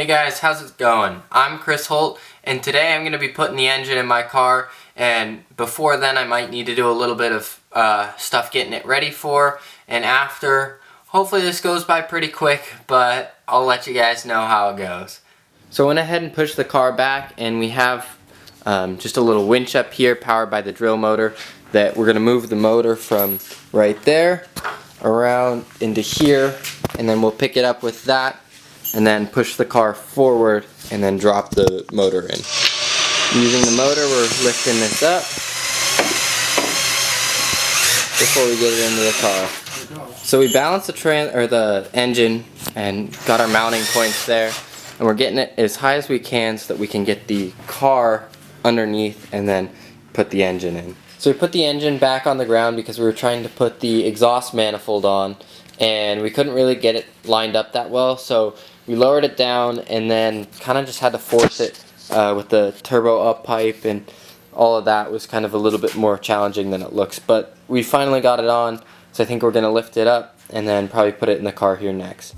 Hey guys, how's it going? I'm Chris Holt, and today I'm going to be putting the engine in my car, and before then I might need to do a little bit of stuff getting it ready for, and after. Hopefully this goes by pretty quick, but I'll let you guys know how it goes. So I went ahead and pushed the car back, and we have just a little winch up here powered by the drill motor that we're going to move the motor from right there around into here, and then we'll pick it up with that and then push the car forward and then drop the motor in. Using the motor, we're lifting this up before we get it into the car. So we balanced the engine and got our mounting points there, and we're getting it as high as we can so that we can get the car underneath and then put the engine in. So we put the engine back on the ground because we were trying to put the exhaust manifold on, and we couldn't really get it lined up that well, so we lowered it down and then kind of just had to force it with the turbo up pipe, and all of that was kind of a little bit more challenging than it looks. But we finally got it on, so I think we're going to lift it up and then probably put it in the car here next.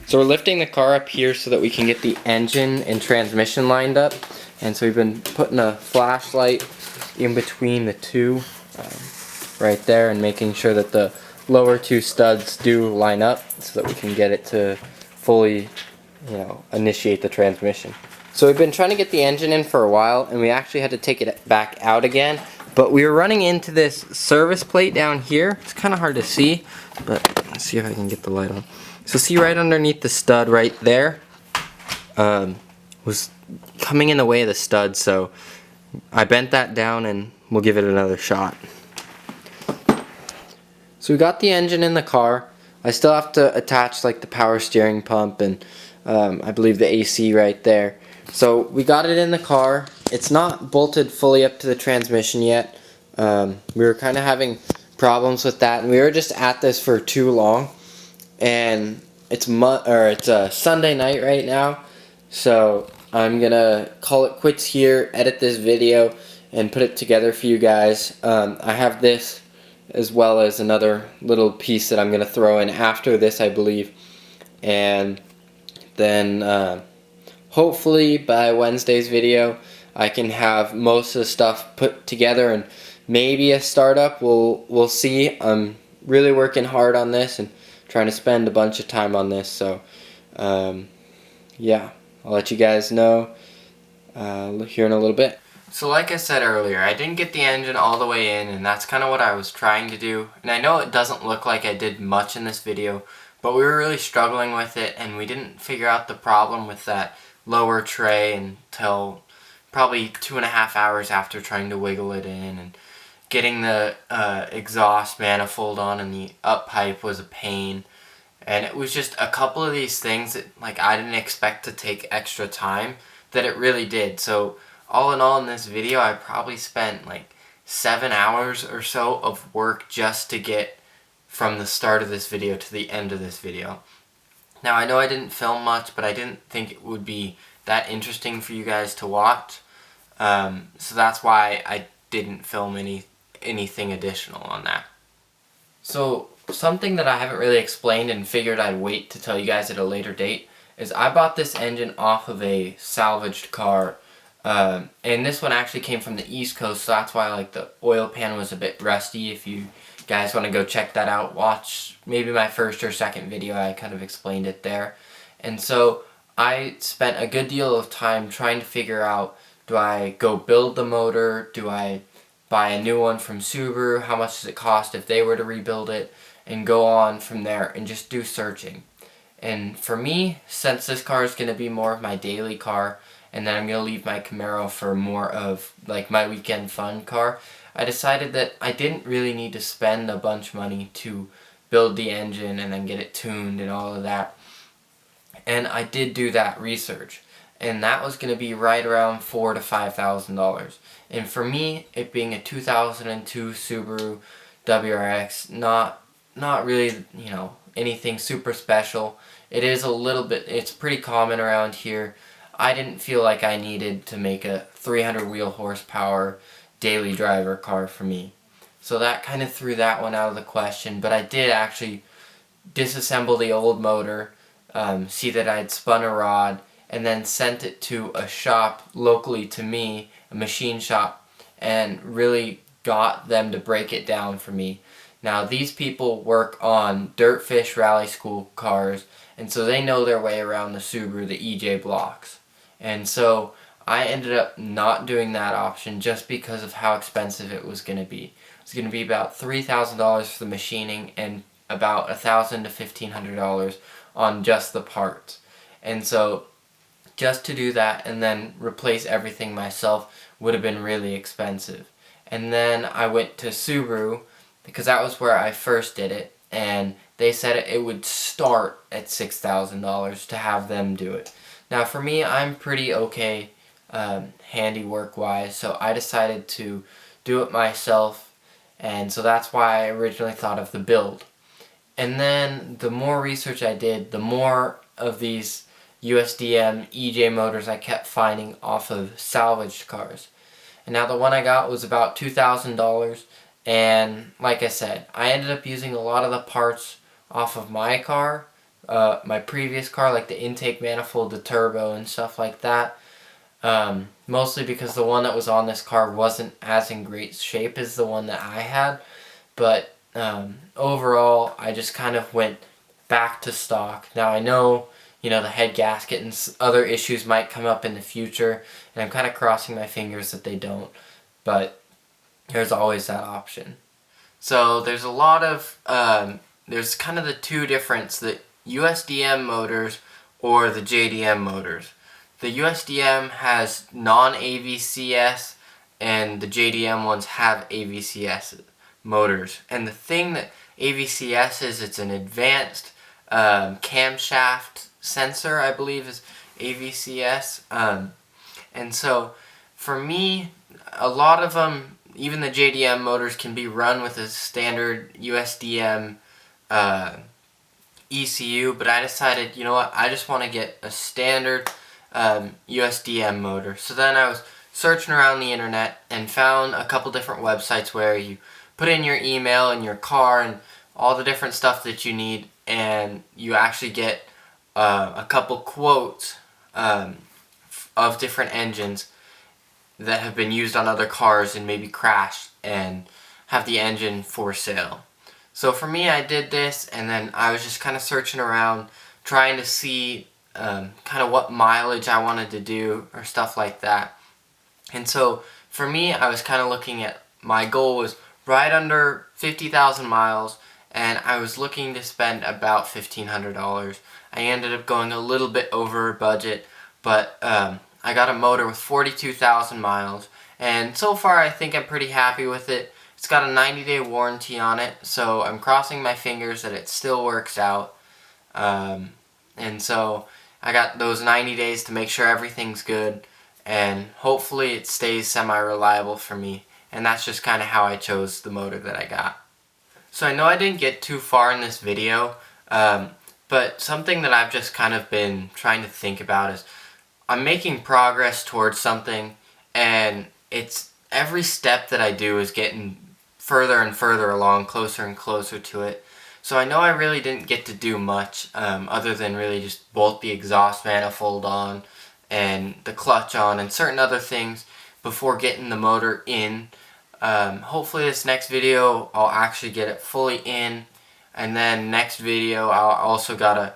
So we're lifting the car up here so that we can get the engine and transmission lined up, and so we've been putting a flashlight in between the two right there and making sure that the lower two studs do line up so that we can get it to fully, initiate the transmission. So we've been trying to get the engine in for a while, and we actually had to take it back out again, but we were running into this service plate down here. It's kind of hard to see, but let's see if I can get the light on. So see right underneath the stud right there was coming in the way of the stud, so I bent that down and we'll give it another shot. So we got the engine in the car. I still have to attach like the power steering pump and I believe the AC right there. So we got it in the car. It's not bolted fully up to the transmission yet. We were kind of having problems with that, and we were just at this for too long. And it's a Sunday night right now, so I'm gonna call it quits here, edit this video, and put it together for you guys. I have this as well as another little piece that I'm gonna throw in after this, I believe, and then hopefully by Wednesday's video I can have most of the stuff put together and maybe a startup. We'll see. I'm really working hard on this and trying to spend a bunch of time on this, so yeah, I'll let you guys know here in a little bit. So like I said earlier, I didn't get the engine all the way in, and that's kind of what I was trying to do, and I know it doesn't look like I did much in this video, but we were really struggling with it, and we didn't figure out the problem with that lower tray until probably 2.5 hours after trying to wiggle it in, and getting the exhaust manifold on and the up pipe was a pain. And it was just a couple of these things that I didn't expect to take extra time that it really did. So all in all in this video I probably spent 7 hours or so of work just to get from the start of this video to the end of this video. Now I know I didn't film much, but I didn't think it would be that interesting for you guys to watch. So that's why I didn't film anything additional on that. So something that I haven't really explained and figured I'd wait to tell you guys at a later date is I bought this engine off of a salvaged car, and this one actually came from the East Coast, so that's why the oil pan was a bit rusty. If you guys want to go check that out, watch maybe my first or second video, I kind of explained it there. And so I spent a good deal of time trying to figure out, do I go build the motor, do I buy a new one from Subaru, how much does it cost if they were to rebuild it, and go on from there and just do searching. And for me, since this car is going to be more of my daily car, and then I'm going to leave my Camaro for more of my weekend fun car, I decided that I didn't really need to spend a bunch of money to build the engine and then get it tuned and all of that. And I did do that research. and that was going to be right around $4,000 to $5,000. And for me, it being a 2002 Subaru WRX, not really, anything super special. It is a little bit, it's pretty common around here. I didn't feel like I needed to make a 300 wheel horsepower daily driver car for me. So that kind of threw that one out of the question, but I did actually disassemble the old motor, see that I'd spun a rod, and then sent it to a shop locally to me, a machine shop, and really got them to break it down for me. Now these people work on Dirtfish Rally School cars, and so they know their way around the Subaru, the EJ blocks. And so I ended up not doing that option just because of how expensive it was going to be. It was going to be about $3,000 for the machining and about $1,000 to $1,500 on just the parts. And so just to do that and then replace everything myself would have been really expensive. And then I went to Subaru because that was where I first did it, and they said it would start at $6,000 to have them do it. Now for me, I'm pretty okay handiwork wise, so I decided to do it myself, and so that's why I originally thought of the build. And then the more research I did, the more of these USDM EJ motors I kept finding off of salvaged cars. And now the one I got was about $2,000, and like I said, I ended up using a lot of the parts off of my car, my previous car, like the intake manifold, the turbo, and stuff like that. Mostly because the one that was on this car wasn't as in great shape as the one that I had, but overall I just kind of went back to stock. Now I know, the head gasket and other issues might come up in the future, and I'm kind of crossing my fingers that they don't, but there's always that option. So there's a lot of, there's kind of the two difference, the USDM motors or the JDM motors. The USDM has non-AVCS and the JDM ones have AVCS motors. And the thing that AVCS is, it's an advanced camshaft sensor, I believe is AVCS. And so for me, a lot of them, even the JDM motors, can be run with a standard USDM ECU, but I decided, you know what, I just want to get a standard USDM motor. So then I was searching around the internet and found a couple different websites where you put in your email and your car and all the different stuff that you need, and you actually get a couple quotes of different engines that have been used on other cars and maybe crashed and have the engine for sale. So for me, I did this, and then I was just kind of searching around trying to see kind of what mileage I wanted to do or stuff like that. And so for me, I was kind of looking at, my goal was right under 50,000 miles, and I was looking to spend about $1,500. I ended up going a little bit over budget, but I got a motor with 42,000 miles, and so far I think I'm pretty happy with it. It's got a 90-day warranty on it, so I'm crossing my fingers that it still works out. And so I got those 90 days to make sure everything's good, and hopefully it stays semi-reliable for me. And that's just kind of how I chose the motor that I got. So I know I didn't get too far in this video, but something that I've just kind of been trying to think about is I'm making progress towards something, and it's every step that I do is getting further and further along, closer and closer to it. So I know I really didn't get to do much other than really just bolt the exhaust manifold on and the clutch on and certain other things before getting the motor in. Hopefully this next video I'll actually get it fully in, and then next video I'll also gotta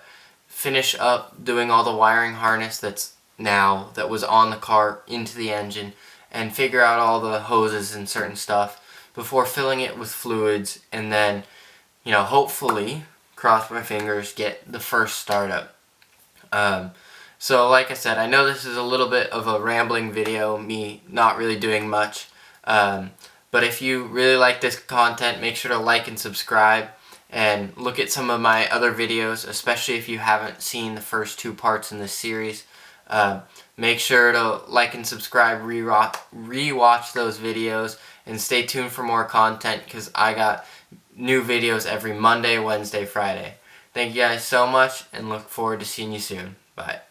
finish up doing all the wiring harness that was on the car into the engine, and figure out all the hoses and certain stuff before filling it with fluids, and then, hopefully, cross my fingers, get the first startup. So like I said, I know this is a little bit of a rambling video, me not really doing much, but if you really like this content, make sure to like and subscribe, and look at some of my other videos, especially if you haven't seen the first two parts in this series. Make sure to like and subscribe, rewatch those videos, and stay tuned for more content because I got new videos every Monday, Wednesday, Friday. Thank you guys so much and look forward to seeing you soon. Bye.